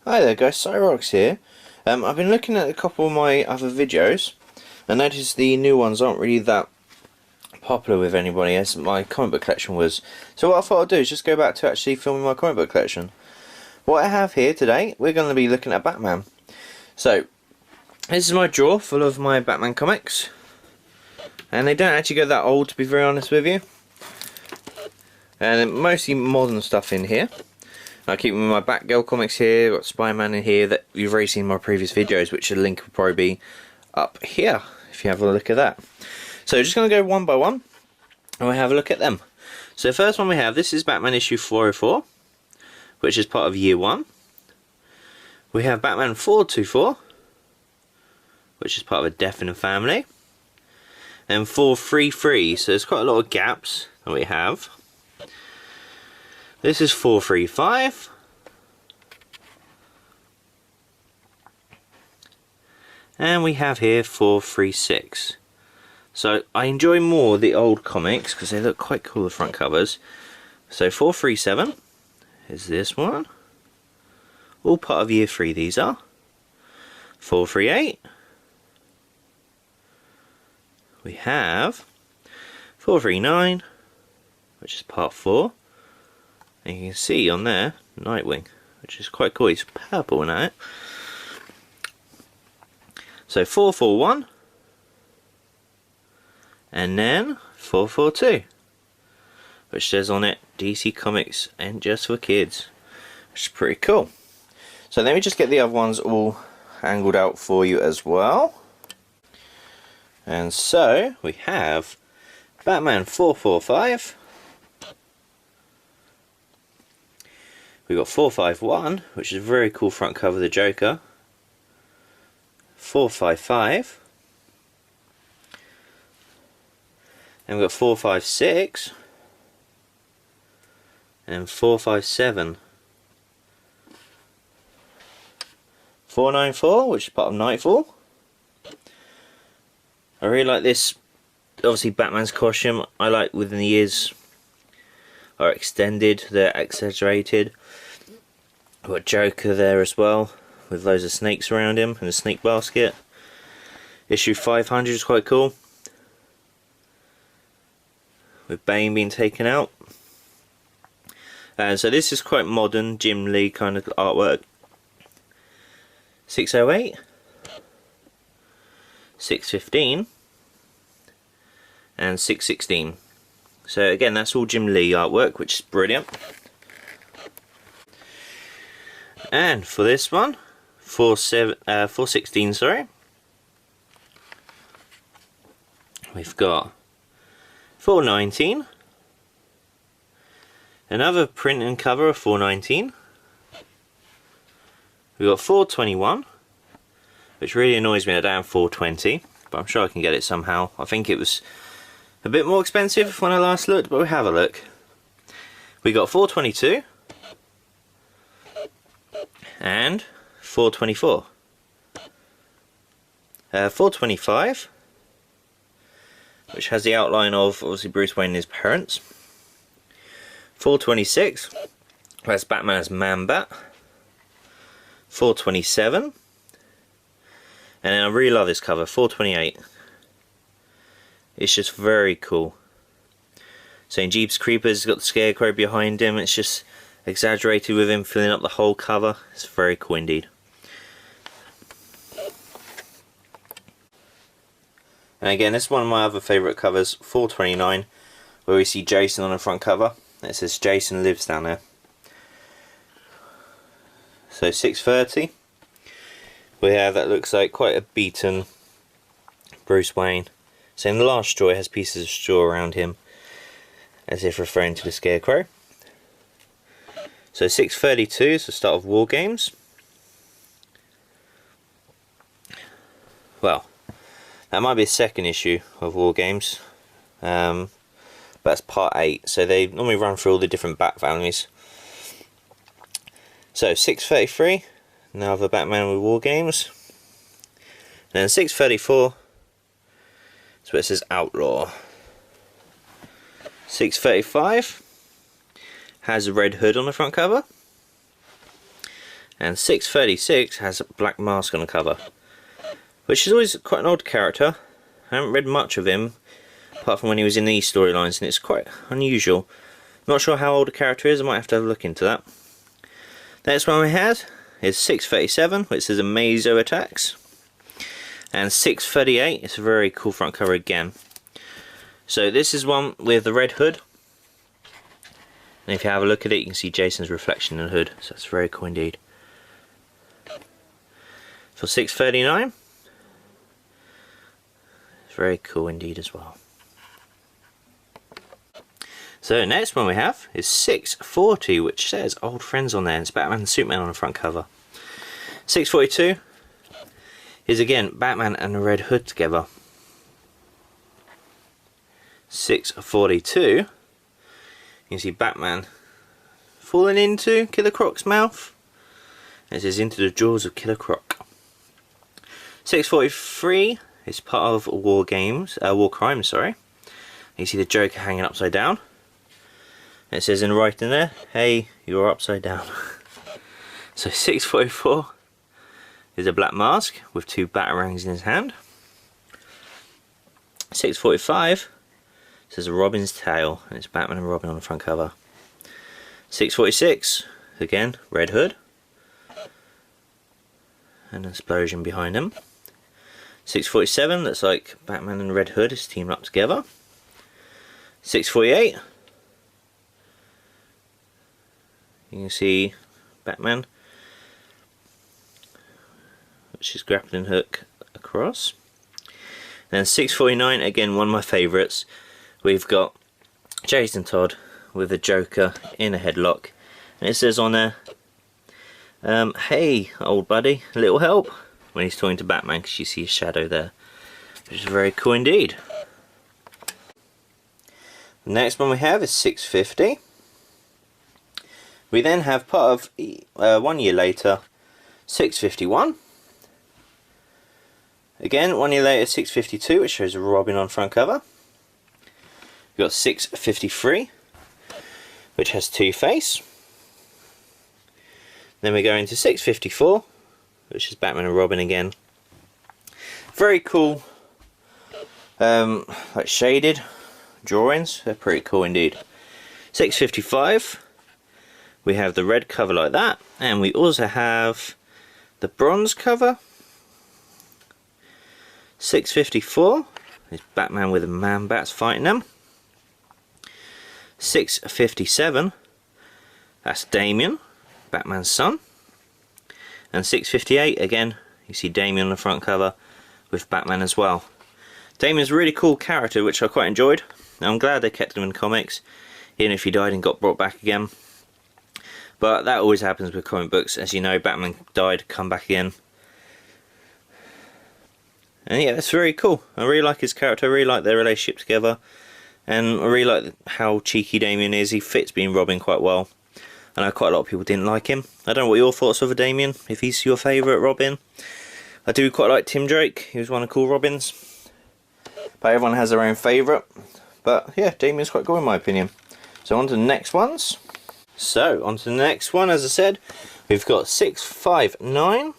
Hi there guys, Cyrox here. I've been looking at a couple of my other videos and noticed the new ones aren't really that popular with anybody as my comic book collection was. So what I thought I'd do is just go back to actually filming my comic book collection. What I have here today, we're going to be looking at Batman. So, this is my drawer full of my Batman comics. And they don't actually go that old, to be very honest with you. And mostly modern stuff in here. I keep my Batgirl comics here, got Spider-Man in here that you've already seen in my previous videos, which the link will probably be up here if you have a look at that. So just going to go one by one and we'll have a look at them. So the first one we have, this is Batman issue 404, which is part of year 1. We have Batman 424, which is part of a Death in the Family. And 433, so there's quite a lot of gaps that we have. This is 435. And we have here 436. So I enjoy more the old comics because they look quite cool, the front covers. So 437 is this one. All part of year 3 these are. 438. We have 439, which is part 4. And you can see on there, Nightwing, which is quite cool. He's purple in it. So 441. And then 442. Which says on it, DC Comics and just for kids. Which is pretty cool. So let me just get the other ones all angled out for you as well. And so, we have Batman 445. We've got 451, which is a very cool front cover of the Joker. 455. And we've got 456. And 457. 494, which is part of Nightfall. I really like this. Obviously Batman's costume, I like within the ears are extended, they're exaggerated. We've got Joker there as well, with loads of snakes around him and a snake basket. Issue 500 is quite cool, with Bane being taken out. And so this is quite modern, Jim Lee kind of artwork. 608, 615, and 616. So again, that's all Jim Lee artwork, which is brilliant. And for this one, 416, sorry, we've got 419, another print and cover of 419. We've got 421, which really annoys me. I don't have 420, but I'm sure I can get it somehow. I think it was a bit more expensive when I last looked, but we'll have a look. We got 422 and 424. 425, which has the outline of obviously Bruce Wayne and his parents. 426, that's Batman as Man-Bat. 427, and then I really love this cover, 428. It's just very cool. So in Jeep's Creepers, he's got the Scarecrow behind him. It's just exaggerated with him filling up the whole cover. It's very cool indeed. And again, this is one of my other favourite covers, 429, where we see Jason on the front cover. It says Jason lives down there. So 630, we have that looks like quite a beaten Bruce Wayne. So in the last straw it has pieces of straw around him, as if referring to the Scarecrow. So 632 is the start of War Games. Well, that might be a second issue of War Games. But that's part 8, so they normally run through all the different Bat families. So 633, now the Batman with War Games. And then 634, so it says Outlaw. 635 has a red hood on the front cover. And 636 has a Black Mask on the cover, which is always quite an odd character. I haven't read much of him, apart from when he was in these storylines, and it's quite unusual. Not sure how old the character is, I might have to have a look into that. Next one we had is 637, which says Amazo attacks. And 638, it's a very cool front cover again. So this is one with the red hood. And if you have a look at it, you can see Jason's reflection in the hood, so that's very cool indeed. For 639, it's very cool indeed as well. So next one we have is 640, which says Old Friends on there, and it's Batman and Superman on the front cover. 642 is again Batman and the Red Hood together. 642, you can see Batman falling into Killer Croc's mouth. It says into the jaws of Killer Croc. 643 is part of War Crimes, sorry. You see the Joker hanging upside down. It says in writing there, hey, you're upside down. So 644 is a Black Mask with 2 batarangs in his hand. 645 says Robin's tail, and it's Batman and Robin on the front cover. 646, again, Red Hood. And an explosion behind him. 647, looks like Batman and Red Hood is teamed up together. 648, you can see Batman, which is grappling hook across. And then 649, again one of my favourites. We've got Jason Todd with the Joker in a headlock, and it says on there, hey old buddy, a little help, when he's talking to Batman, because you see his shadow there, which is very cool indeed. The next one we have is 650. We then have part of 1 year later, 651. Again, 1 year later, 652, which shows a Robin on front cover. We've got 653, which has Two-Face. Then we go into 654, which is Batman and Robin again. Very cool, like shaded drawings. They're pretty cool indeed. 655. We have the red cover like that, and we also have the bronze cover. 654 is Batman with the Man-Bats fighting them. 657, that's Damian, Batman's son. And 658, again, you see Damian on the front cover with Batman as well. Damian's a really cool character, which I quite enjoyed. I'm glad they kept him in comics, even if he died and got brought back again. But that always happens with comic books. As you know, Batman died, come back again. And yeah, that's very cool. I really like his character, I really like their relationship together. And I really like how cheeky Damian is. He fits being Robin quite well. I know quite a lot of people didn't like him. I don't know what your thoughts are of Damian, if he's your favourite Robin. I do quite like Tim Drake, he was one of the cool Robins. But everyone has their own favourite. But yeah, Damian's quite cool in my opinion. So on to the next ones. So, on to the next one, as I said, we've got 659,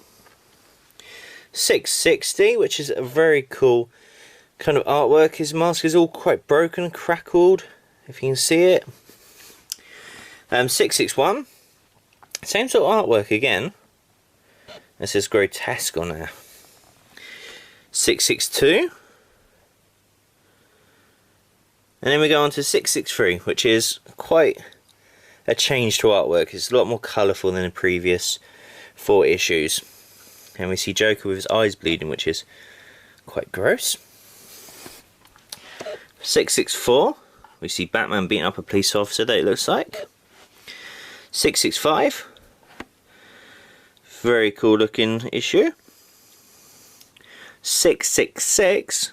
660, which is a very cool kind of artwork. His mask is all quite broken, crackled, if you can see it. 661, same sort of artwork again. It says grotesque on there. 662. And then we go on to 663, which is quite a change to artwork. It's a lot more colourful than the previous 4 issues. And we see Joker with his eyes bleeding, which is quite gross. 664, we see Batman beating up a police officer, that it looks like. 665, very cool looking issue. 666,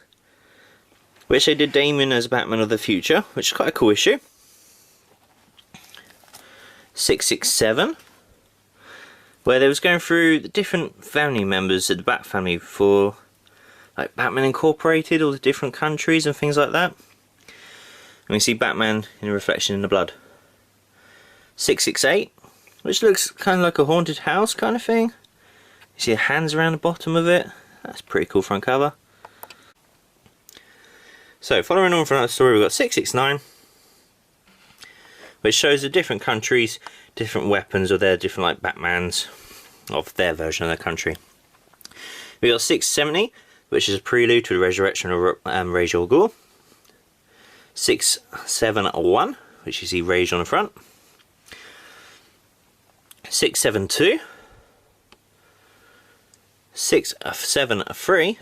which they did Damian as Batman of the future, which is quite a cool issue. 667, where they was going through the different family members of the Bat family for like Batman Incorporated, all the different countries and things like that. And we see Batman in a reflection in the blood. 668, which looks kind of like a haunted house kind of thing. You see hands around the bottom of it. That's pretty cool front cover. So following on from that story, we've got 669, which shows the different countries, different weapons, or their different like Batmans of their version of their country. We got 670, which is a prelude to the resurrection of Ra's al Ghul. 671, which you see Rage on the front. 672. 673,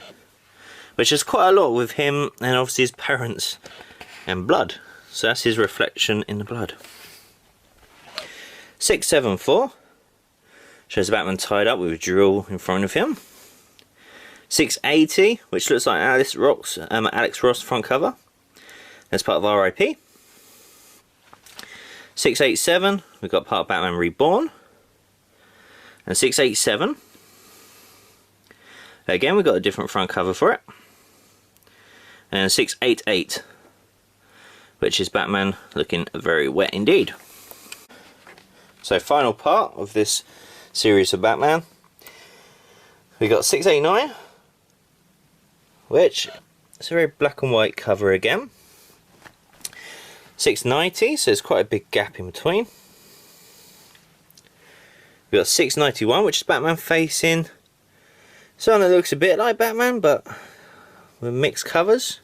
which is quite a lot with him and obviously his parents and blood. So that's his reflection in the blood. 674 shows the Batman tied up with a drill in front of him. 680, which looks like Alex Ross front cover. That's part of R.I.P. 687, we've got part of Batman Reborn. And 687, again we've got a different front cover for it. And 688, which is Batman looking very wet indeed. So final part of this series of Batman, we got 689, which is a very black and white cover again. 690, so there's quite a big gap in between. We got 691, which is Batman facing someone that looks a bit like Batman, but with mixed covers.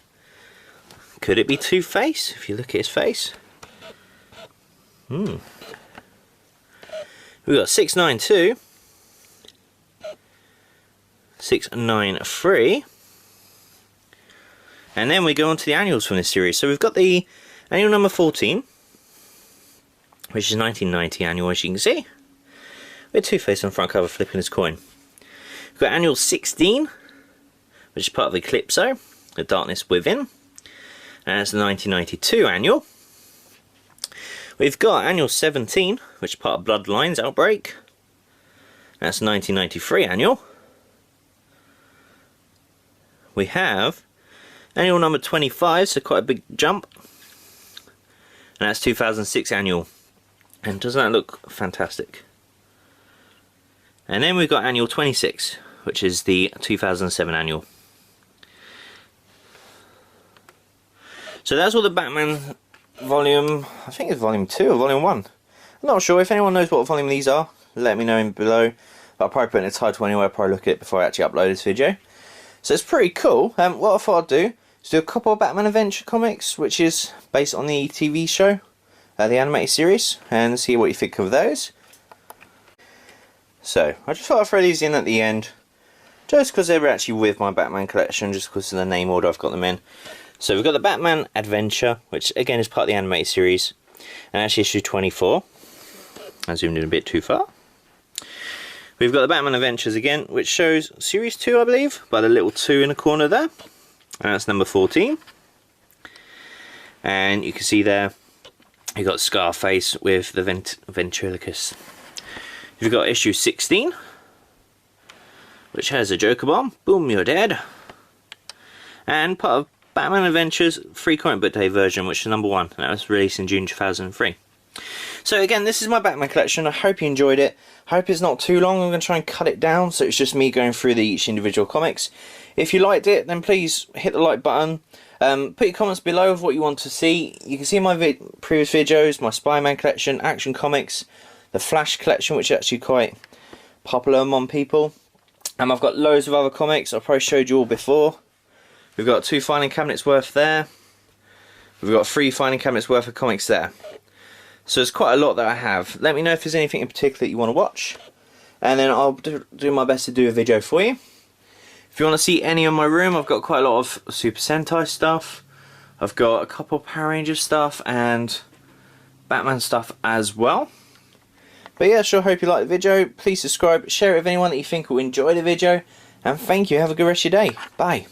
Could it be Two-Face if you look at his face? We got 692, 693, and then we go on to the annuals from this series. So we've got the annual number 14, which is 1990 annual, as you can see, with Two-Face on the front cover flipping his coin. We've got annual 16, which is part of Eclipso, The Darkness Within, and that's the 1992 annual. We've got annual 17, which is part of Bloodlines Outbreak, that's the 1993 annual. We have annual number 25, so quite a big jump, and that's 2006 annual. And doesn't that look fantastic? And then we've got annual 26, which is the 2007 annual. So that's all the Batman volume, I think it's volume 2 or volume 1. I'm not sure. If anyone knows what volume these are, let me know in below. But I'll probably put in a title anyway. I'll probably look at it before I actually upload this video. So it's pretty cool. What I thought I'd do is do a couple of Batman Adventure comics, which is based on the TV show, the animated series, and see what you think of those. So I just thought I'd throw these in at the end, just because they were actually with my Batman collection, just because of the name order I've got them in. So we've got the Batman Adventure, which again is part of the animated series, and actually issue 24. I zoomed in a bit too far. We've got the Batman Adventures again, which shows series 2, I believe, by the little 2 in the corner there, and that's number 14. And you can see there, you've got Scarface with the ventriloquist. You've got issue 16, which has a Joker bomb. Boom, you're dead. And part of Batman Adventures Free Comic Book Day version, which is number 1. That was released in June 2003. So again, this is my Batman collection. I hope you enjoyed it. I hope it's not too long. I'm going to try and cut it down, so it's just me going through each individual comics. If you liked it, then please hit the like button. Put your comments below of what you want to see. You can see my previous videos, my Spider-Man collection, Action Comics, the Flash collection, which is actually quite popular among people. I've got loads of other comics I've probably showed you all before. We've got 2 filing cabinets worth there. We've got 3 filing cabinets worth of comics there. So there's quite a lot that I have. Let me know if there's anything in particular that you want to watch, and then I'll do my best to do a video for you. If you want to see any of my room, I've got quite a lot of Super Sentai stuff. I've got a couple of Power Ranger stuff and Batman stuff as well. But yeah, sure, hope you liked the video. Please subscribe, share it with anyone that you think will enjoy the video, and thank you. Have a good rest of your day. Bye.